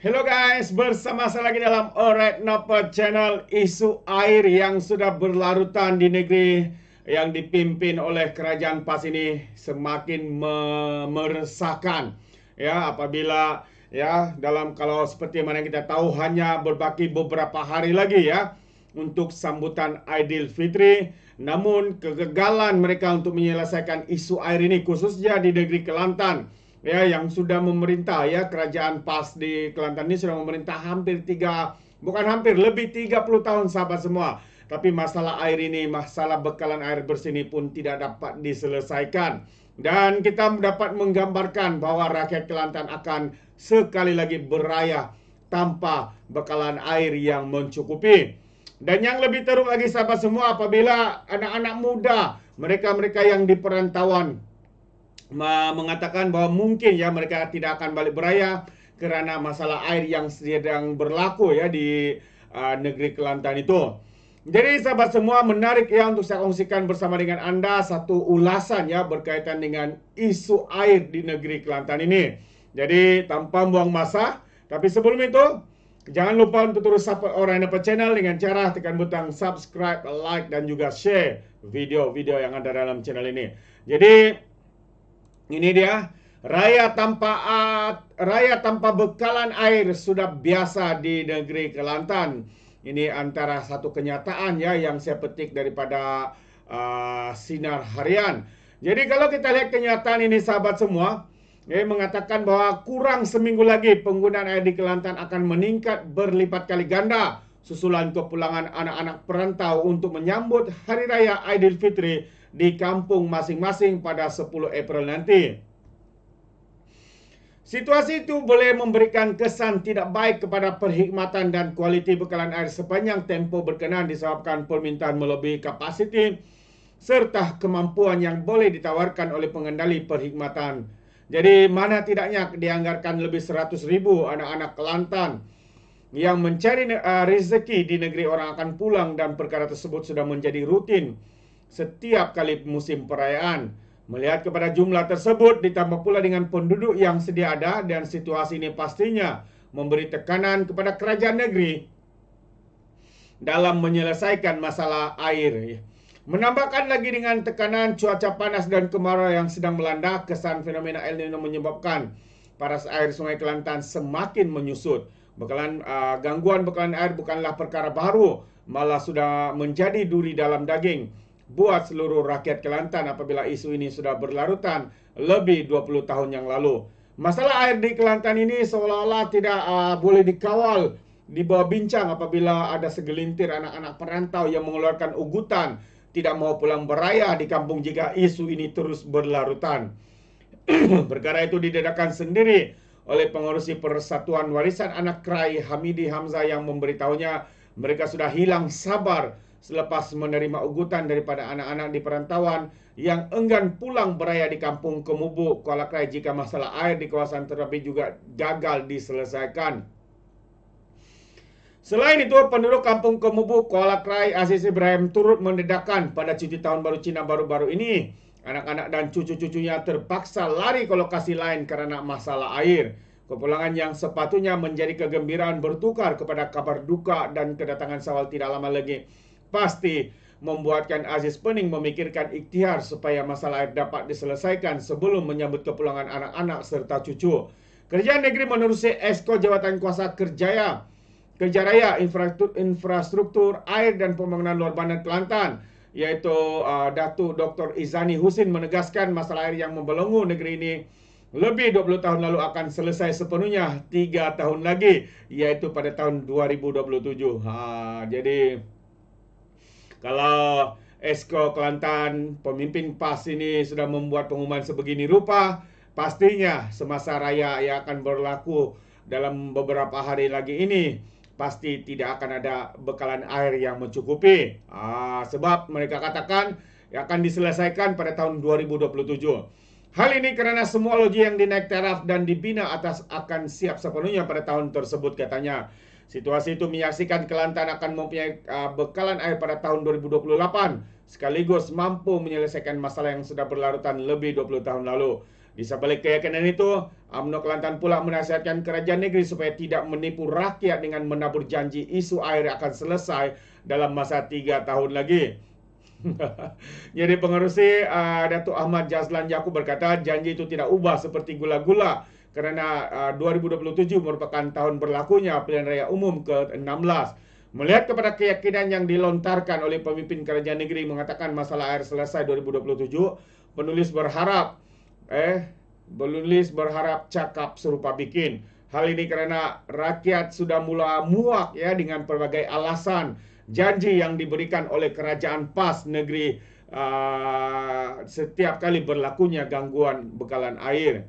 Hello guys, bersama saya lagi dalam Alright Napa Channel. Isu air yang sudah berlarutan di negeri yang dipimpin oleh kerajaan PAS ini semakin meresahkan. Ya, apabila kalau seperti mana kita tahu hanya berbaki beberapa hari lagi ya untuk sambutan Aidilfitri. Namun kegagalan mereka untuk menyelesaikan isu air ini khususnya di negeri Kelantan ya, yang sudah memerintah ya, kerajaan PAS di Kelantan ini sudah memerintah lebih 30 tahun sahabat semua. Tapi masalah air ini, masalah bekalan air bersih ini pun tidak dapat diselesaikan. Dan kita dapat menggambarkan bahwa rakyat Kelantan akan sekali lagi beraya tanpa bekalan air yang mencukupi. Dan yang lebih teruk lagi sahabat semua, apabila anak-anak muda, mereka-mereka yang di perantauan mengatakan bahwa mungkin ya mereka tidak akan balik beraya kerana masalah air yang sedang berlaku ya di negeri Kelantan itu. Jadi sahabat semua, menarik ya untuk saya kongsikan bersama dengan Anda satu ulasan ya berkaitan dengan isu air di negeri Kelantan ini. Jadi tanpa buang masa, tapi sebelum itu jangan lupa untuk terus support Alright Napa Channel dengan cara tekan butang subscribe, like dan juga share video-video yang ada dalam channel ini. Jadi ini dia, raya tanpa bekalan air sudah biasa di negeri Kelantan. Ini antara satu kenyataan ya yang saya petik daripada Sinar Harian. Jadi kalau kita lihat kenyataan ini sahabat semua, mengatakan bahwa kurang seminggu lagi penggunaan air di Kelantan akan meningkat berlipat kali ganda susulan kepulangan anak-anak perantau untuk menyambut Hari Raya Aidilfitri di kampung masing-masing pada 10 April nanti. Situasi itu boleh memberikan kesan tidak baik kepada perkhidmatan dan kualiti bekalan air sepanjang tempoh berkenaan disebabkan permintaan melebihi kapasiti serta kemampuan yang boleh ditawarkan oleh pengendali perkhidmatan. Jadi mana tidaknya dianggarkan lebih 100,000 anak-anak Kelantan yang mencari rezeki di negeri orang akan pulang, dan perkara tersebut sudah menjadi rutin setiap kali musim perayaan. Melihat kepada jumlah tersebut ditambah pula dengan penduduk yang sedia ada, dan situasi ini pastinya memberi tekanan kepada kerajaan negeri dalam menyelesaikan masalah air. Menambahkan lagi dengan tekanan cuaca panas dan kemarau yang sedang melanda, kesan fenomena El Nino menyebabkan paras air Sungai Kelantan semakin menyusut. Gangguan bekalan air bukanlah perkara baru, malah sudah menjadi duri dalam daging buat seluruh rakyat Kelantan apabila isu ini sudah berlarutan lebih 20 tahun yang lalu. Masalah air di Kelantan ini seolah-olah tidak boleh dikawal, dibawa bincang apabila ada segelintir anak-anak perantau yang mengeluarkan ugutan tidak mau pulang beraya di kampung jika isu ini terus berlarutan. Perkara itu didedahkan sendiri oleh pengurusi Persatuan Warisan Anak Krai Hamidi Hamzah yang memberitahunya mereka sudah hilang sabar selepas menerima ugutan daripada anak-anak di perantauan yang enggan pulang beraya di kampung Kemubu, Kuala Krai jika masalah air di kawasan tersebut juga gagal diselesaikan. Selain itu, penduduk kampung Kemubu, Kuala Krai, Aziz Ibrahim turut mendedahkan pada cuti tahun baru Cina baru-baru ini anak-anak dan cucu-cucunya terpaksa lari ke lokasi lain karena masalah air. Kepulangan yang sepatutnya menjadi kegembiraan bertukar kepada kabar duka dan kedatangan Syawal tidak lama lagi pasti membuatkan Aziz pening memikirkan ikhtiar supaya masalah air dapat diselesaikan sebelum menyambut kepulangan anak-anak serta cucu. Kerajaan negeri menerusi Esko Jawatan Kuasa Kerja Raya Infrastruktur Air dan Pembangunan Luar Bandar Kelantan, yaitu Datuk Dr. Izani Husin menegaskan masalah air yang membelenggu negeri ini lebih 20 tahun lalu akan selesai sepenuhnya 3 tahun lagi, yaitu pada tahun 2027. Jadi kalau Esko Kelantan, pemimpin PAS ini sudah membuat pengumuman sebegini rupa, pastinya semasa raya yang akan berlaku dalam beberapa hari lagi ini pasti tidak akan ada bekalan air yang mencukupi. Sebab mereka katakan akan diselesaikan pada tahun 2027. Hal ini karena semua loji yang dinaik taraf dan dibina atas akan siap sepenuhnya pada tahun tersebut katanya. Situasi itu menyaksikan Kelantan akan mempunyai bekalan air pada tahun 2028 sekaligus mampu menyelesaikan masalah yang sudah berlarutan lebih 20 tahun lalu. Di sebalik keyakinan itu, UMNO Kelantan pula menasihatkan kerajaan negeri supaya tidak menipu rakyat dengan menabur janji isu air akan selesai dalam masa 3 tahun lagi. Jadi pengerusi Datuk Ahmad Jazlan Yaakob berkata janji itu tidak ubah seperti gula-gula kerana 2027 merupakan tahun berlakunya pilihan raya umum ke-16. Melihat kepada keyakinan yang dilontarkan oleh pemimpin kerajaan negeri mengatakan masalah air selesai 2027, penulis berharap cakap serupa bikin. Hal ini kerana rakyat sudah mula muak ya dengan pelbagai alasan janji yang diberikan oleh kerajaan PAS negeri setiap kali berlakunya gangguan bekalan air.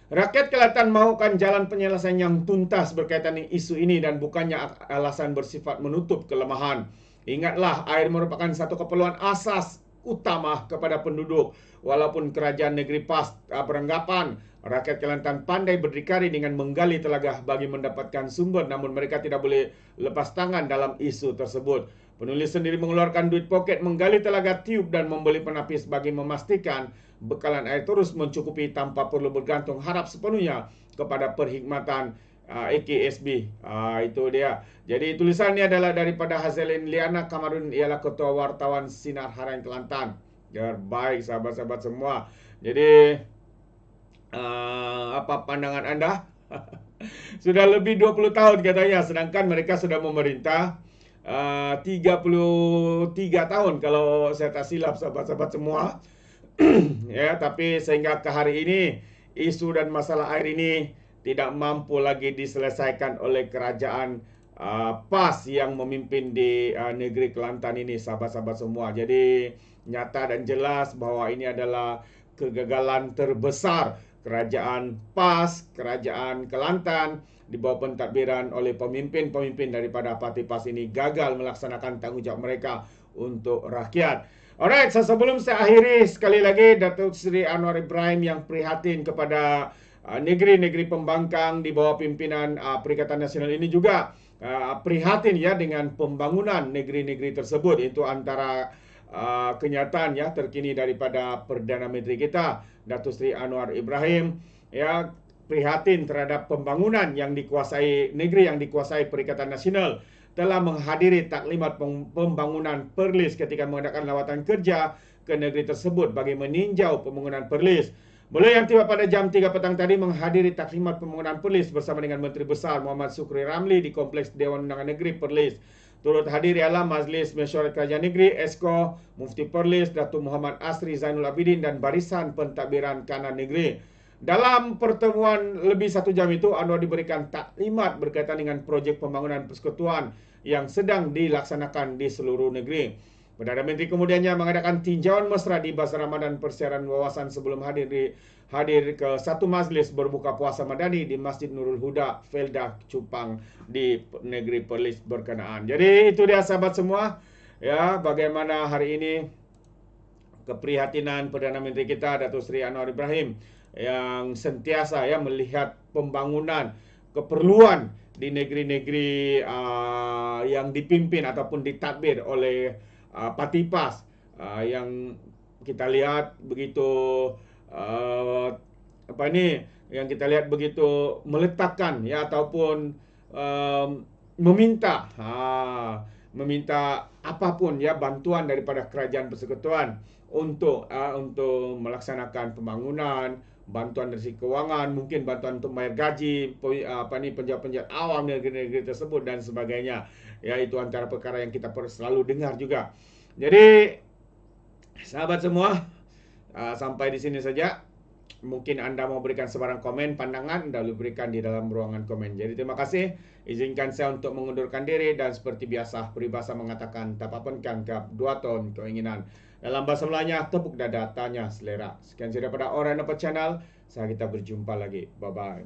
Rakyat Kelantan mahukan jalan penyelesaian yang tuntas berkaitan dengan isu ini dan bukannya alasan bersifat menutup kelemahan. Ingatlah, air merupakan satu keperluan asas utama kepada penduduk. Walaupun kerajaan negeri PAS beranggapan rakyat Kelantan pandai berdikari dengan menggali telaga bagi mendapatkan sumber, namun mereka tidak boleh lepas tangan dalam isu tersebut. Penulis sendiri mengeluarkan duit poket menggali telaga tiub dan membeli penapis bagi memastikan bekalan air terus mencukupi tanpa perlu bergantung harap sepenuhnya kepada perkhidmatan AKSB. Itu dia. Jadi tulisan ini adalah daripada Hazelin Liana Kamarun, ialah Ketua Wartawan Sinar Harian Kelantan. Baik sahabat-sahabat semua. Jadi apa pandangan anda? Sudah lebih 20 tahun katanya, sedangkan mereka sudah memerintah 33 tahun kalau saya tak silap sahabat-sahabat semua. Ya, tapi sehingga ke hari ini isu dan masalah air ini tidak mampu lagi diselesaikan oleh kerajaan PAS yang memimpin di negeri Kelantan ini sahabat-sahabat semua. Jadi nyata dan jelas bahawa ini adalah kegagalan terbesar kerajaan PAS, kerajaan Kelantan di bawah pentadbiran oleh pemimpin-pemimpin daripada parti PAS ini gagal melaksanakan tanggungjawab mereka untuk rakyat. Alright, so sebelum saya akhiri, sekali lagi Datuk Seri Anwar Ibrahim yang prihatin kepada negeri-negeri pembangkang di bawah pimpinan Perikatan Nasional ini juga prihatin ya dengan pembangunan negeri-negeri tersebut. Itu antara kenyataan ya terkini daripada Perdana Menteri kita Datuk Seri Anwar Ibrahim ya, prihatin terhadap pembangunan yang dikuasai negeri yang dikuasai Perikatan Nasional, telah menghadiri taklimat pembangunan Perlis ketika mengadakan lawatan kerja ke negeri tersebut bagi meninjau pembangunan Perlis. Beliau yang tiba pada jam 3 petang tadi menghadiri taklimat pembangunan Perlis bersama dengan Menteri Besar Muhammad Sukri Ramli di Kompleks Dewan Undangan Negeri Perlis. Turut hadir ialah Majlis Mesyuarat Kerajaan Negeri, Esko, Mufti Perlis, Datuk Muhammad Asri Zainul Abidin dan barisan pentadbiran kanan negeri. Dalam pertemuan lebih 1 jam itu, Anwar diberikan taklimat berkaitan dengan projek pembangunan persekutuan yang sedang dilaksanakan di seluruh negeri. Perdana Menteri kemudiannya mengadakan tinjauan mesra di Bazar Ramadan Persiaran Wawasan sebelum hadir ke satu majlis berbuka puasa Madani di Masjid Nurul Huda, Felda, Cupang di negeri Perlis berkenaan. Jadi itu dia sahabat semua, ya, bagaimana hari ini keprihatinan Perdana Menteri kita Datuk Seri Anwar Ibrahim yang sentiasa ya melihat pembangunan keperluan di negeri-negeri yang dipimpin ataupun ditadbir oleh parti PAS yang kita lihat begitu yang kita lihat begitu meletakkan ya ataupun meminta apapun ya bantuan daripada kerajaan persekutuan untuk melaksanakan pembangunan, bantuan dari segi kewangan, mungkin bantuan untuk bayar gaji, penjawat-penjawat awam di negeri-negeri tersebut dan sebagainya. Ya, itu antara perkara yang kita selalu dengar juga. Jadi, sahabat semua, sampai di sini saja. Mungkin anda mau berikan sebarang komen, pandangan, anda boleh berikan di dalam ruangan komen. Jadi terima kasih. Izinkan saya untuk mengundurkan diri dan seperti biasa, peribahasa mengatakan tak papankan kap 2 ton keinginan. Dalam bahasa Melayanya, tepuk dada, tanya selera. Sekian saja daripada Orang Dapat Channel. Saya kita berjumpa lagi. Bye-bye.